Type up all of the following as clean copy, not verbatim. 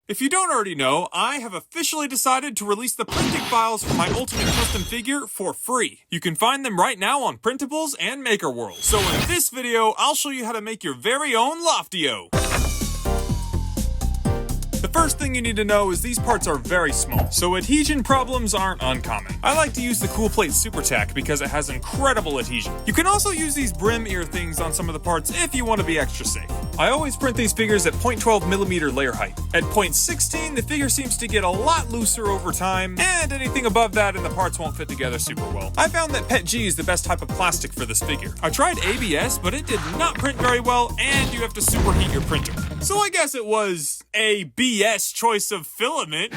If you don't already know, I have officially decided to release the printing files for my Ultimate Custom figure for free. You can find them right now on Printables and Maker World. So in this video, I'll show you how to make your very own Loftyo. The first thing you need to know is these parts are very small, so adhesion problems aren't uncommon. I like to use the Cool Plate Super Tack because it has incredible adhesion. You can also use these brim ear things on some of the parts if you want to be extra safe. I always print these figures at 0.12mm layer height. At 0.16, the figure seems to get a lot looser over time, and anything above that and the parts won't fit together super well. I found that PETG is the best type of plastic for this figure. I tried ABS, but it did not print very well, and you have to superheat your printer. So I guess it was a BS choice of filament.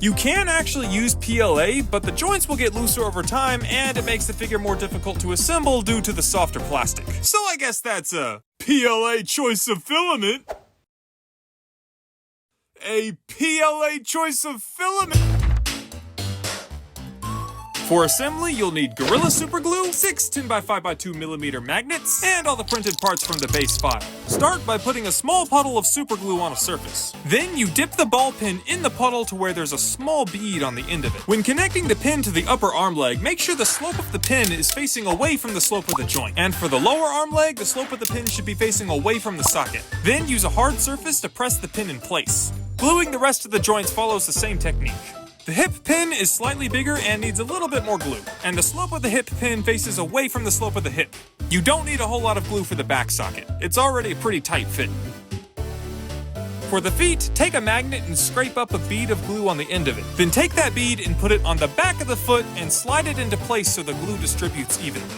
You can actually use PLA, but the joints will get looser over time, and it makes the figure more difficult to assemble due to the softer plastic. So I guess that's a PLA choice of filament. A PLA choice of filament. For assembly, you'll need Gorilla Super Glue, 6 10x5x2mm magnets, and all the printed parts from the base file. Start by putting a small puddle of super glue on a surface. Then you dip the ball pin in the puddle to where there's a small bead on the end of it. When connecting the pin to the upper arm leg, make sure the slope of the pin is facing away from the slope of the joint. And for the lower arm leg, the slope of the pin should be facing away from the socket. Then use a hard surface to press the pin in place. Gluing the rest of the joints follows the same technique. The hip pin is slightly bigger and needs a little bit more glue, and the slope of the hip pin faces away from the slope of the hip. You don't need a whole lot of glue for the back socket. It's already a pretty tight fit. For the feet, take a magnet and scrape up a bead of glue on the end of it. Then take that bead and put it on the back of the foot and slide it into place so the glue distributes evenly.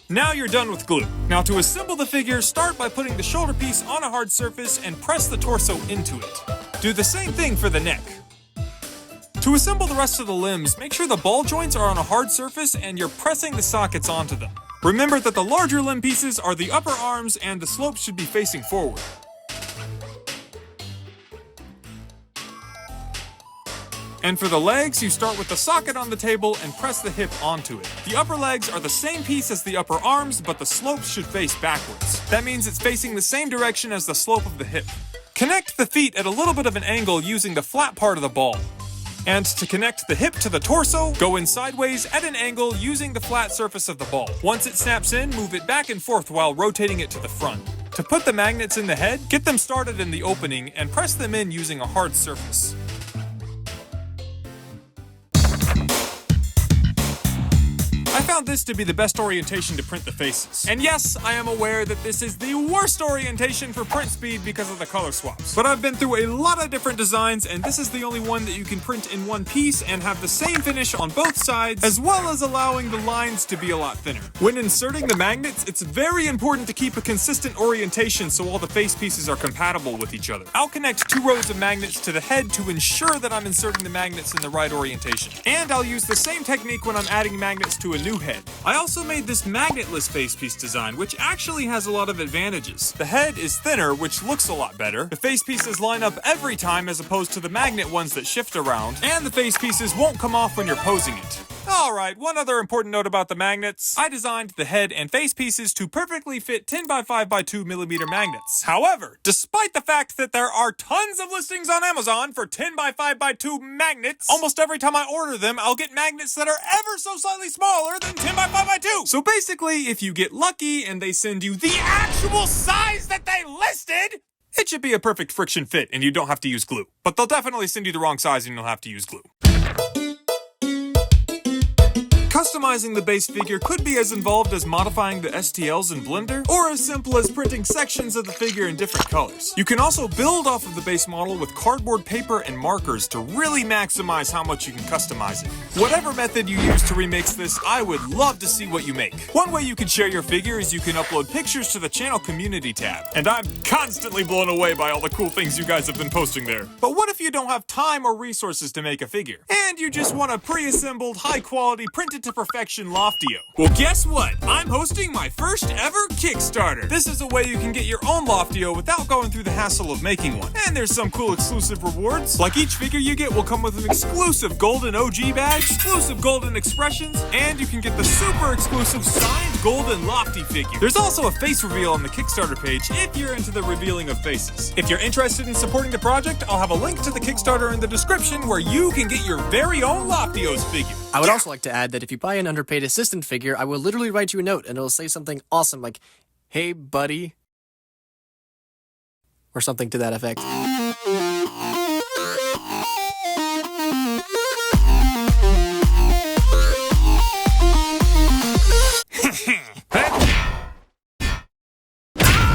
Now you're done with glue. Now to assemble the figure, start by putting the shoulder piece on a hard surface and press the torso into it. Do the same thing for the neck. To assemble the rest of the limbs, make sure the ball joints are on a hard surface and you're pressing the sockets onto them. Remember that the larger limb pieces are the upper arms and the slope should be facing forward. And for the legs, you start with the socket on the table and press the hip onto it. The upper legs are the same piece as the upper arms, but the slope should face backwards. That means it's facing the same direction as the slope of the hip. Connect the feet at a little bit of an angle using the flat part of the ball. And to connect the hip to the torso, go in sideways at an angle using the flat surface of the ball. Once it snaps in, move it back and forth while rotating it to the front. To put the magnets in the head, get them started in the opening and press them in using a hard surface. I found this to be the best orientation to print the faces. And yes, I am aware that this is the worst orientation for print speed because of the color swaps. But I've been through a lot of different designs, and this is the only one that you can print in one piece and have the same finish on both sides, as well as allowing the lines to be a lot thinner. When inserting the magnets, it's very important to keep a consistent orientation so all the face pieces are compatible with each other. I'll connect 2 rows of magnets to the head to ensure that I'm inserting the magnets in the right orientation. And I'll use the same technique when I'm adding magnets to a new head. I also made this magnetless face piece design, which actually has a lot of advantages. The head is thinner, which looks a lot better. The face pieces line up every time as opposed to the magnet ones that shift around, and the face pieces won't come off when you're posing it. Alright, one other important note about the magnets. I designed the head and face pieces to perfectly fit 10x5x2mm magnets. However, despite the fact that there are tons of listings on Amazon for 10x5x2 magnets, almost every time I order them, I'll get magnets that are ever so slightly smaller than 10x5x2. So basically, if you get lucky and they send you the actual size that they listed, it should be a perfect friction fit and you don't have to use glue. But they'll definitely send you the wrong size and you'll have to use glue. Customizing the base figure could be as involved as modifying the STLs in Blender, or as simple as printing sections of the figure in different colors. You can also build off of the base model with cardboard paper and markers to really maximize how much you can customize it. Whatever method you use to remix this, I would love to see what you make. One way you can share your figure is you can upload pictures to the channel community tab, and I'm constantly blown away by all the cool things you guys have been posting there. But what if you don't have time or resources to make a figure, and you just want a pre-assembled, high-quality, printed to perfection Loftyo. Well, guess what? I'm hosting my first ever Kickstarter. This is a way you can get your own Loftyo without going through the hassle of making one. And there's some cool exclusive rewards. Like each figure you get will come with an exclusive golden OG badge, exclusive golden expressions, and you can get the super exclusive signed golden Lofty figure. There's also a face reveal on the Kickstarter page if you're into the revealing of faces. If you're interested in supporting the project, I'll have a link to the Kickstarter in the description where you can get your very own Loftyo's figure. I would also like to add that if you buy an underpaid assistant figure, I will literally write you a note and it'll say something awesome like, "Hey, buddy," or something to that effect.